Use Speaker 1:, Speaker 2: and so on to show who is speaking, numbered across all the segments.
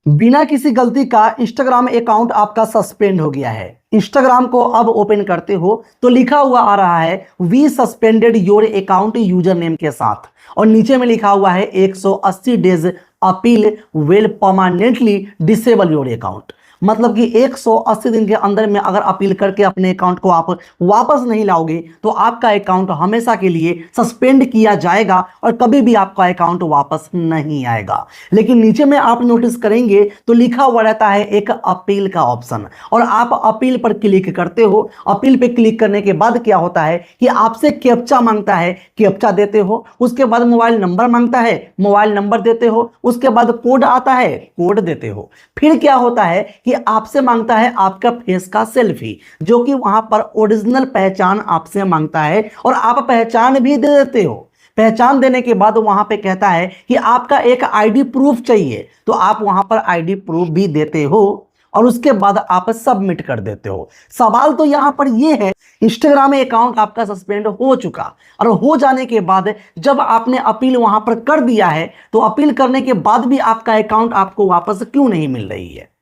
Speaker 1: बिना किसी गलती का इंस्टाग्राम अकाउंट आपका सस्पेंड हो गया है। इंस्टाग्राम को अब ओपन करते हो तो लिखा हुआ आ रहा है we suspended your account user name के साथ, और नीचे में लिखा हुआ है 180 days appeal will permanently disable your account. मतलब कि 180 दिन के अंदर में अगर अपील करके अपने अकाउंट को आप वापस नहीं लाओगे तो आपका अकाउंट हमेशा के लिए सस्पेंड किया जाएगा और कभी भी आपका अकाउंट वापस नहीं आएगा। लेकिन नीचे में आप नोटिस करेंगे तो लिखा हुआ रहता है एक अपील का ऑप्शन, और आप अपील पर क्लिक करते हो। अपील पे क्लिक करने के बाद क्या होता है कि आपसे कैप्चा मांगता है, कैप्चा देते हो। उसके बाद मोबाइल नंबर मांगता है, मोबाइल नंबर देते हो। उसके बाद कोड आता है, कोड देते हो। फिर क्या होता है कि आपसे मांगता है आपका फेस का सेल्फी, जो कि वहां पर ओरिजिनल पहचान आपसे मांगता है, और आप पहचान भी दे देते हो। पहचान देने के बाद वहां पे कहता है कि आपका एक आईडी प्रूफ चाहिए, तो आप वहां पर आईडी प्रूफ भी देते हो और उसके बाद आप सबमिट कर देते हो। सवाल तो यहां पर यह है, इंस्टाग्राम अकाउंट आपका सस्पेंड हो चुका, और हो जाने के बाद जब आपने अपील वहां पर कर दिया है तो अपील करने के बाद भी आपका अकाउंट आपको वापस क्यों नहीं मिल रही है?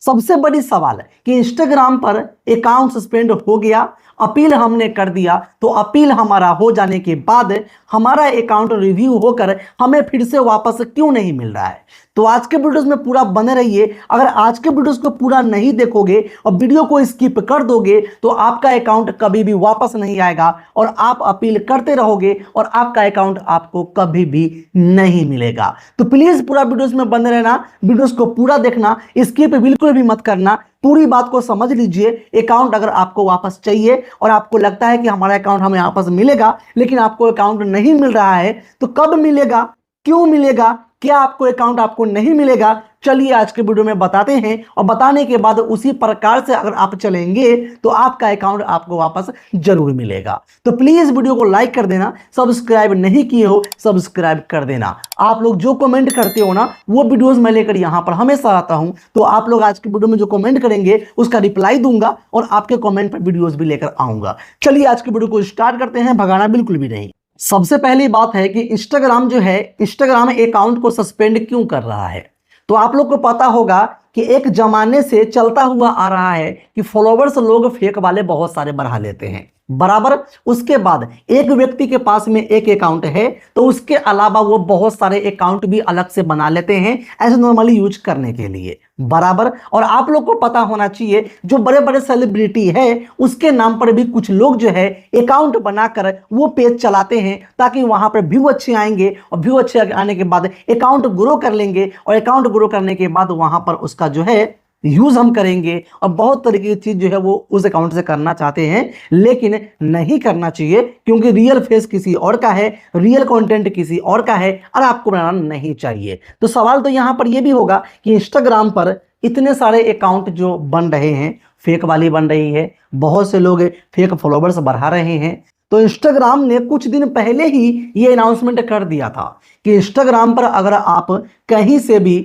Speaker 1: सबसे बड़ी सवाल है कि इंस्टाग्राम पर अकाउंट सस्पेंड हो गया, अपील हमने कर दिया, तो अपील हमारा हो जाने के बाद हमारा अकाउंट रिव्यू होकर हमें फिर से वापस क्यों नहीं मिल रहा है? तो आज के वीडियोस में पूरा बने रहिए। अगर आज के वीडियोस को पूरा नहीं देखोगे और वीडियो को स्किप कर दोगे तो आपका अकाउंट कभी भी वापस नहीं आएगा और आप अपील करते रहोगे और आपका अकाउंट आपको कभी भी नहीं मिलेगा। तो प्लीज पूरा वीडियोस में बने रहना, वीडियोस को पूरा देखना, स्किप बिल्कुल भी मत करना। पूरी बात को समझ लीजिए। अकाउंट अगर आपको वापस चाहिए और आपको लगता है कि हमारा अकाउंट हमें वापस मिलेगा, लेकिन आपको अकाउंट नहीं मिल रहा है, तो कब मिलेगा, क्यों मिलेगा, क्या आपको अकाउंट आपको नहीं मिलेगा, चलिए आज के वीडियो में बताते हैं। और बताने के बाद उसी प्रकार से अगर आप चलेंगे तो आपका अकाउंट आपको वापस जरूर मिलेगा। तो प्लीज वीडियो को लाइक कर देना, सब्सक्राइब नहीं किए हो सब्सक्राइब कर देना। आप लोग जो कमेंट करते हो ना, वो वीडियोस मैं लेकर यहां पर हमेशा आता हूं, तो आप लोग आज के वीडियो में जो कमेंट करेंगे उसका रिप्लाई दूंगा और आपके कमेंट पर वीडियोस भी लेकर आऊंगा। चलिए आज के वीडियो को स्टार्ट करते हैं, भगाना बिल्कुल भी नहीं। सबसे पहली बात है कि इंस्टाग्राम जो है, इंस्टाग्राम अकाउंट को सस्पेंड क्यों कर रहा है? तो आप लोग को पता होगा कि एक जमाने से चलता हुआ आ रहा है कि फॉलोवर्स लोग फेक वाले बहुत सारे बढ़ा लेते हैं, बराबर। उसके बाद एक व्यक्ति के पास में एक अकाउंट है तो उसके अलावा वो बहुत सारे अकाउंट भी अलग से बना लेते हैं ऐसे नॉर्मली यूज करने के लिए, बराबर। और आप लोग को पता होना चाहिए जो बड़े बड़े सेलिब्रिटी है उसके नाम पर भी कुछ लोग जो है अकाउंट बनाकर वो पेज चलाते हैं ताकि वहां पर व्यू अच्छे आएंगे, और व्यू अच्छे आने के बाद अकाउंट ग्रो कर लेंगे, और अकाउंट ग्रो करने के बाद वहां पर उसका जो है यूज हम करेंगे, और बहुत तरीके की चीज जो है वो उस अकाउंट से करना चाहते हैं, लेकिन नहीं करना चाहिए क्योंकि रियल फेस किसी और का है, रियल कंटेंट किसी और का है, और आपको बनाना नहीं चाहिए। तो सवाल तो यहां पर यह भी होगा कि इंस्टाग्राम पर इतने सारे अकाउंट जो बन रहे हैं, फेक वाली बन रही है, बहुत से लोग फेक फॉलोवर्स बढ़ा रहे हैं, तो इंस्टाग्राम ने कुछ दिन पहले ही ये अनाउंसमेंट कर दिया था कि इंस्टाग्राम पर अगर आप कहीं से भी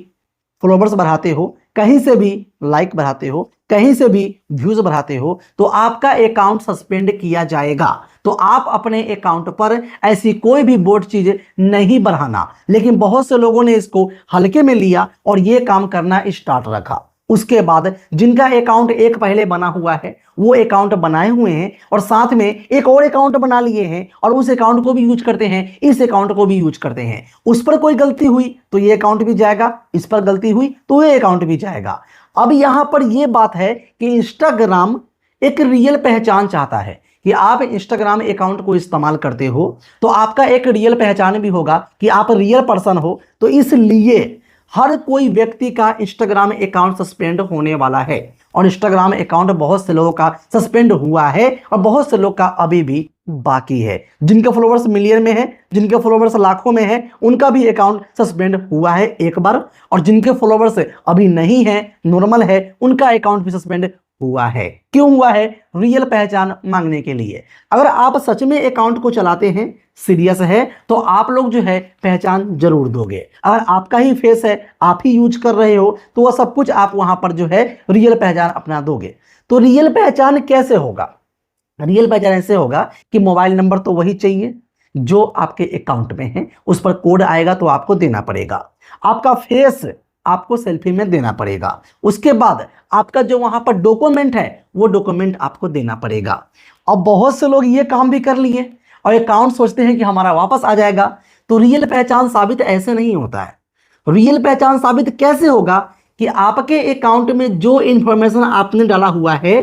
Speaker 1: फॉलोवर्स बढ़ाते हो, कहीं से भी लाइक बढ़ाते हो, कहीं से भी व्यूज बढ़ाते हो, तो आपका अकाउंट सस्पेंड किया जाएगा। तो आप अपने अकाउंट पर ऐसी कोई भी बोर्ड चीज नहीं बढ़ाना। लेकिन बहुत से लोगों ने इसको हल्के में लिया और ये काम करना स्टार्ट रखा। उसके बाद जिनका अकाउंट एक पहले बना हुआ है वो अकाउंट बनाए हुए हैं और साथ में एक और अकाउंट बना लिए हैं और उस अकाउंट को भी यूज करते हैं, इस अकाउंट को भी यूज करते हैं। उस पर कोई गलती हुई तो ये अकाउंट भी जाएगा, इस पर गलती हुई तो ये अकाउंट भी जाएगा। अब यहां पर यह बात है कि इंस्टाग्राम एक रियल पहचान चाहता है कि आप इंस्टाग्राम अकाउंट को इस्तेमाल करते हो तो आपका एक रियल पहचान भी होगा कि आप रियल पर्सन हो। तो इसलिए हर कोई व्यक्ति का इंस्टाग्राम अकाउंट सस्पेंड होने वाला है, और इंस्टाग्राम अकाउंट बहुत से लोगों का सस्पेंड हुआ है और बहुत से लोग का अभी भी बाकी है। जिनके फॉलोवर्स मिलियन में है, जिनके फॉलोवर्स लाखों में है, उनका भी अकाउंट सस्पेंड हुआ है एक बार, और जिनके फॉलोवर्स अभी नहीं है, नॉर्मल है, उनका अकाउंट भी सस्पेंड हुआ है। क्यों हुआ है? रियल पहचान मांगने के लिए। अगर आप सच में अकाउंट को चलाते हैं, सीरियस है, तो आप लोग जो है पहचान जरूर दोगे। अगर आपका ही फेस है, आप ही यूज कर रहे हो, तो वह सब कुछ आप वहां पर जो है रियल पहचान अपना दोगे। तो रियल पहचान कैसे होगा? रियल पहचान ऐसे होगा कि मोबाइल नंबर तो वही चाहिए जो आपके अकाउंट में है, उस पर कोड आएगा तो आपको देना पड़ेगा। आपका फेस आपको सेल्फी में देना पड़ेगा। उसके बाद आपका जो वहां पर डॉक्यूमेंट है वो डॉक्यूमेंट आपको देना पड़ेगा। अब बहुत से लोग ये काम भी कर लिए और अकाउंट सोचते हैं कि हमारा वापस आ जाएगा। तो रियल पहचान साबित ऐसे नहीं होता है। रियल पहचान साबित कैसे होगा कि आपके अकाउंट में जो इंफॉर्मेशन आपने डाला हुआ है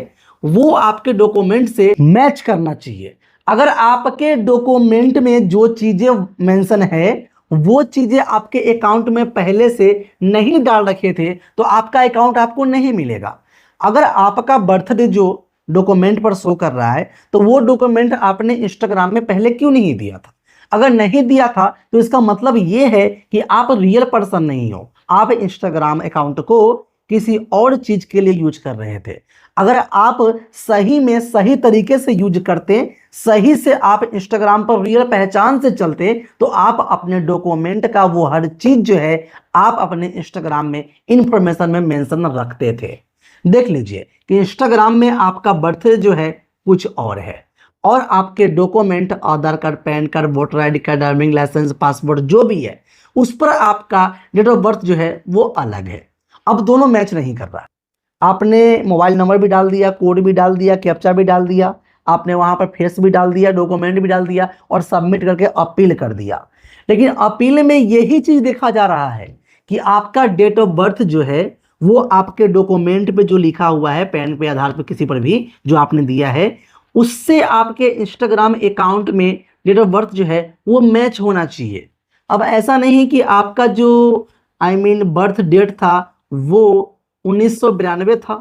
Speaker 1: वो आपके डॉक्यूमेंट से मैच करना चाहिए। अगर आपके डॉक्यूमेंट में जो चीजें मेंशन है वो चीजें आपके अकाउंट में पहले से नहीं डाल रखे थे तो आपका अकाउंट आपको नहीं मिलेगा। अगर आपका बर्थडे जो डॉक्यूमेंट पर शो कर रहा है तो वो डॉक्यूमेंट आपने इंस्टाग्राम में पहले क्यों नहीं दिया था? अगर नहीं दिया था तो इसका मतलब ये है कि आप रियल पर्सन नहीं हो, आप इंस्टाग्राम अकाउंट को किसी और चीज के लिए यूज कर रहे थे। अगर आप सही में सही तरीके से यूज करते, सही से आप इंस्टाग्राम पर रियल पहचान से चलते तो आप अपने डॉक्यूमेंट का वो हर चीज जो है आप अपने इंस्टाग्राम में इंफॉर्मेशन में मेंशन रखते थे। देख लीजिए कि इंस्टाग्राम में आपका बर्थडे जो है कुछ और है और आपके document Aadhaar card, PAN card, voter ID card, driving licence, passport जो भी है उस पर आपका डेट ऑफ बर्थ जो है वो अलग है। अब दोनों मैच नहीं कर रहा। आपने मोबाइल नंबर भी डाल दिया, कोड भी डाल दिया, कैप्चा भी डाल दिया, आपने वहां पर फेस भी डाल दिया, डॉक्यूमेंट भी डाल दिया और सबमिट करके अपील कर दिया। लेकिन अपील में यही चीज देखा जा रहा है कि आपका डेट ऑफ बर्थ जो है वो आपके डॉक्यूमेंट पे जो लिखा हुआ है, पैन पे, आधार पे, किसी पर भी जो आपने दिया है उससे आपके इंस्टाग्राम अकाउंट में डेट ऑफ बर्थ जो है वो मैच होना चाहिए। अब ऐसा नहीं कि आपका जो बर्थ डेट था वो 1992 था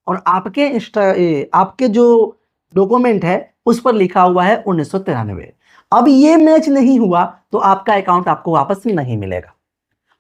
Speaker 1: और आपके जो डॉक्यूमेंट है उस पर लिखा हुआ है 1993। अब ये मैच नहीं हुआ तो आपका अकाउंट आपको वापस नहीं मिलेगा।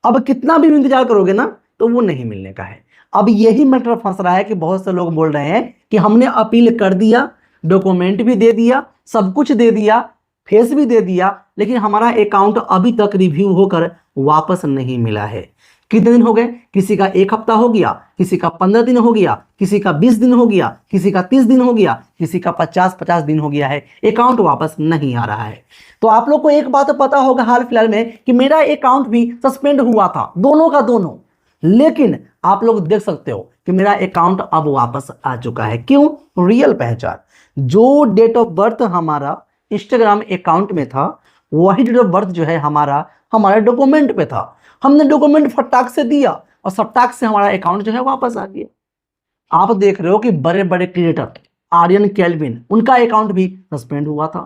Speaker 1: अब कितना भी इंतजार करोगे ना तो वो नहीं मिलने का है। अब यही मैटर फंस रहा है कि बहुत से लोग बोल रहे हैं कि हमने अपील कर दिया, डॉक्यूमेंट भी दे दिया, सब कुछ दे दिया, फेस भी दे दिया, लेकिन हमारा अकाउंट अभी तक रिव्यू होकर वापस नहीं मिला है। कितने दिन हो गए? किसी का 1 हफ्ता हो गया, किसी का 15 दिन हो गया, किसी का 20 दिन हो गया, किसी का 30 दिन हो गया, किसी का 50 दिन हो गया है, अकाउंट वापस नहीं आ रहा है। तो आप लोग को एक बात पता होगा हाल फिलहाल में कि मेरा अकाउंट भी सस्पेंड हुआ था, दोनों का दोनों। लेकिन आप लोग देख सकते हो कि मेरा अकाउंट अब वापस आ चुका है। क्यों? रियल पहचान। जो डेट ऑफ बर्थ हमारा इंस्टाग्राम अकाउंट में था वही डेट ऑफ बर्थ जो है हमारे डॉक्यूमेंट पे था। हमने डॉक्यूमेंट फटाक से दिया और सटाक से हमारा अकाउंट जो है वापस आ गया। आप देख रहे हो कि बड़े बड़े क्रिएटर आर्यन केल्विन उनका अकाउंट भी सस्पेंड हुआ था,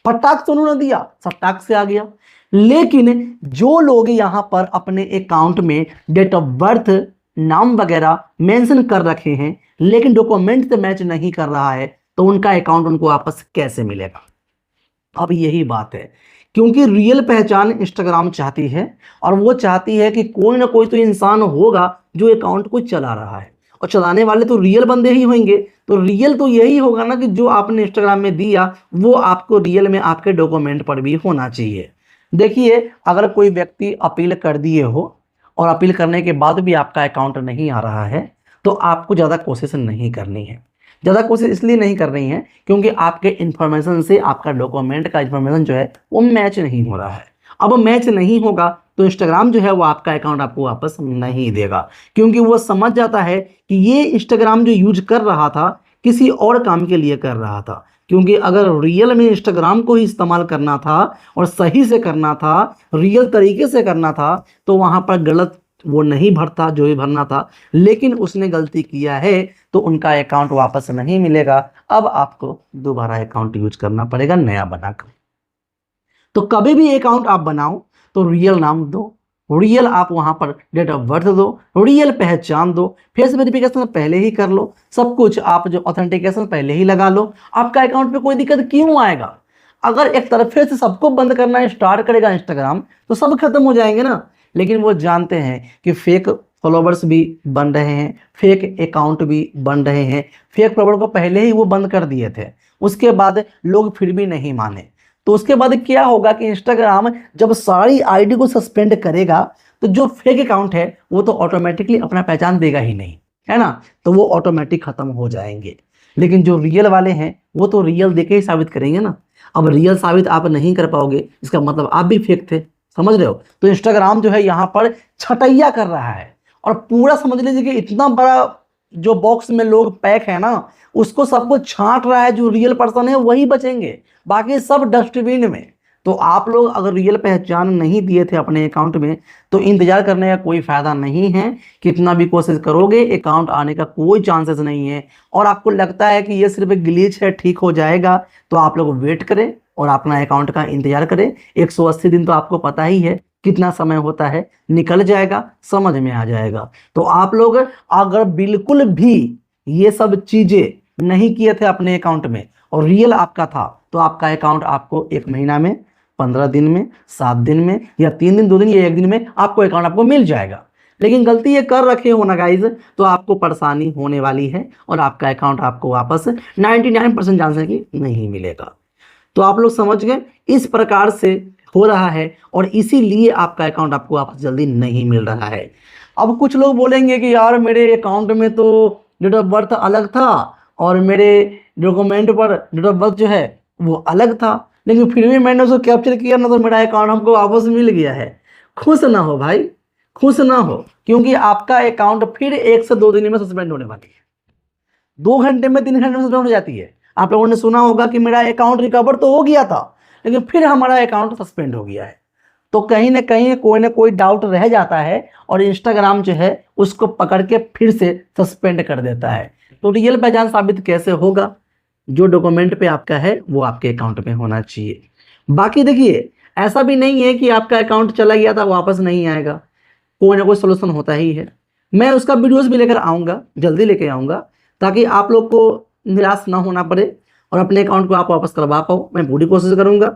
Speaker 1: फटाक से उन्होंने दिया, सटाक से आ गया। लेकिन जो लोग यहाँ पर अपने अकाउंट में डेट ऑफ बर्थ, नाम वगैरह मेंशन कर रखे हैं लेकिन डॉक्यूमेंट से मैच नहीं कर रहा है तो उनका अकाउंट उनको वापस कैसे मिलेगा? अब यही बात है, क्योंकि रियल पहचान इंस्टाग्राम चाहती है और वो चाहती है कि कोई ना कोई तो इंसान होगा जो अकाउंट को चला रहा है और चलाने वाले तो रियल बंदे ही होंगे। तो रियल तो यही होगा ना कि जो आपने इंस्टाग्राम में दिया वो आपको रियल में आपके डॉक्यूमेंट पर भी होना चाहिए। देखिए, अगर कोई व्यक्ति अपील कर दिए हो और अपील करने के बाद भी आपका अकाउंट नहीं आ रहा है तो आपको ज़्यादा कोशिश नहीं करनी है। ज़्यादा कोशिश इसलिए नहीं कर रही है क्योंकि आपके इन्फॉर्मेशन से आपका डॉक्यूमेंट का इन्फॉर्मेशन जो है वो मैच नहीं हो रहा है। अब मैच नहीं होगा तो इंस्टाग्राम जो है वो आपका अकाउंट आपको वापस नहीं देगा, क्योंकि वो समझ जाता है कि ये इंस्टाग्राम जो यूज कर रहा था किसी और काम के लिए कर रहा था। क्योंकि अगर रियल में इंस्टाग्राम को ही इस्तेमाल करना था और सही से करना था, रियल तरीके से करना था, तो वहाँ पर गलत वो नहीं भरता जो भी भरना था। लेकिन उसने गलती किया है तो उनका अकाउंट वापस नहीं मिलेगा। अब आपको दोबारा अकाउंट यूज करना पड़ेगा नया बनाकर। तो कभी भी अकाउंट आप बनाओ तो रियल नाम दो, रियल आप वहां पर डेट ऑफ बर्थ दो, रियल पहचान दो, फेस वेरिफिकेशन पहले ही कर लो, सब कुछ आप जो ऑथेंटिकेशन पहले ही लगा लो। आपका अकाउंट पे कोई दिक्कत क्यों आएगा? अगर एक तरफे से सबको बंद करना स्टार्ट करेगा इंस्टाग्राम तो सब खत्म हो जाएंगे ना। लेकिन वो जानते हैं कि फेक फॉलोवर्स भी बन रहे हैं, फेक अकाउंट भी बन रहे हैं। फेक फॉलोवर को पहले ही वो बंद कर दिए थे, उसके बाद लोग फिर भी नहीं माने। तो उसके बाद क्या होगा कि इंस्टाग्राम जब सारी आईडी को सस्पेंड करेगा तो जो फेक अकाउंट है वो तो ऑटोमेटिकली अपना पहचान देगा ही नहीं, है ना, तो वो ऑटोमेटिक खत्म हो जाएंगे। लेकिन जो रियल वाले हैं वो तो रियल देके ही साबित करेंगे ना। अब रियल साबित आप नहीं कर पाओगे इसका मतलब आप भी फेक थे, समझ रहे हो? तो इंस्टाग्राम जो है यहाँ पर छटैया कर रहा है और पूरा समझ लीजिए कि इतना बड़ा जो बॉक्स में लोग पैक है ना, उसको सबको छांट रहा है। जो रियल पर्सन है वही बचेंगे, बाकी सब डस्टबिन में। तो आप लोग अगर रियल पहचान नहीं दिए थे अपने अकाउंट में, तो इंतजार करने का कोई फायदा नहीं है। कितना भी कोशिश करोगे अकाउंट आने का कोई चांसेस नहीं है। और आपको लगता है कि ये सिर्फ एक ग्लिच है, ठीक हो जाएगा, तो आप लोग वेट करें और अपना अकाउंट का इंतजार करें। 180 दिन तो आपको पता ही है कितना समय होता है, निकल जाएगा, समझ में आ जाएगा। तो आप लोग अगर बिल्कुल भी ये सब चीजें नहीं किए थे अपने अकाउंट में और रियल आपका था, तो आपका अकाउंट आपको 1 महीना में, 15 दिन में, 7 दिन में, या 3 दिन, 2 दिन, या 1 दिन में आपको अकाउंट आपको मिल जाएगा। लेकिन गलती ये कर रखे हो ना गाइज, तो आपको परेशानी होने वाली है और आपका अकाउंट आपको वापस 99% चांस है कि नहीं मिलेगा। तो आप लोग समझ गए, इस प्रकार से हो रहा है और इसीलिए आपका अकाउंट आपको वापस जल्दी नहीं मिल रहा है। अब कुछ लोग बोलेंगे कि यार मेरे अकाउंट में तो डेट ऑफ बर्थ अलग था और मेरे डॉक्यूमेंट पर डेट ऑफ बर्थ जो है वो अलग था, लेकिन फिर भी मैंने उसको कैप्चर किया ना, तो मेरा अकाउंट हमको वापस मिल गया है। खुश ना हो भाई, खुश ना हो, क्योंकि आपका अकाउंट फिर 1 से 2 दिन में सस्पेंड होने वाली है। 2 घंटे में, 3 घंटे में सस्पेंड हो जाती है। आप लोगों ने सुना होगा कि मेरा अकाउंट रिकवर तो हो गया था, लेकिन फिर हमारा अकाउंट सस्पेंड हो गया है। तो कहीं ना कोई डाउट रह जाता है और इंस्टाग्राम जो है उसको पकड़ के फिर से सस्पेंड कर देता है। तो रियल पहचान साबित कैसे होगा? जो डॉक्यूमेंट पे आपका है वो आपके अकाउंट में होना चाहिए। बाकी देखिए, ऐसा भी नहीं है कि आपका अकाउंट चला गया था वापस नहीं आएगा, कोई ना कोई सोल्यूशन होता ही है। मैं उसका वीडियोस भी लेकर आऊँगा, जल्दी लेके आऊँगा, ताकि आप लोग को निराश ना होना पड़े और अपने अकाउंट को आप वापस करवा पाओ। मैं पूरी कोशिश करूँगा।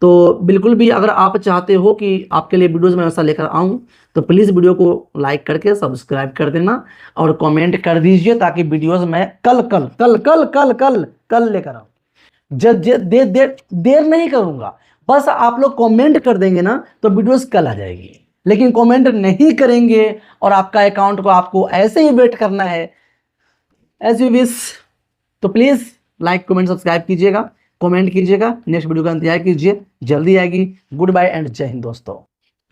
Speaker 1: तो बिल्कुल भी अगर आप चाहते हो कि आपके लिए वीडियोस मैं ऐसा लेकर आऊँ, तो प्लीज़ वीडियो को लाइक करके सब्सक्राइब कर देना और कमेंट कर दीजिए, ताकि वीडियोस मैं कल कल कल कल कल कल कल लेकर आऊँ। देर नहीं करूँगा, बस आप लोग कमेंट कर देंगे ना तो वीडियोस कल आ जाएगी। लेकिन कमेंट नहीं करेंगे और आपका अकाउंट को आपको ऐसे ही वेट करना है एज यू विश, तो प्लीज़ लाइक कमेंट सब्सक्राइब कीजिएगा, कमेंट कीजिएगा, नेक्स्ट वीडियो का इंतजार कीजिए, जल्दी आएगी। गुड बाय एंड जय हिंद दोस्तों।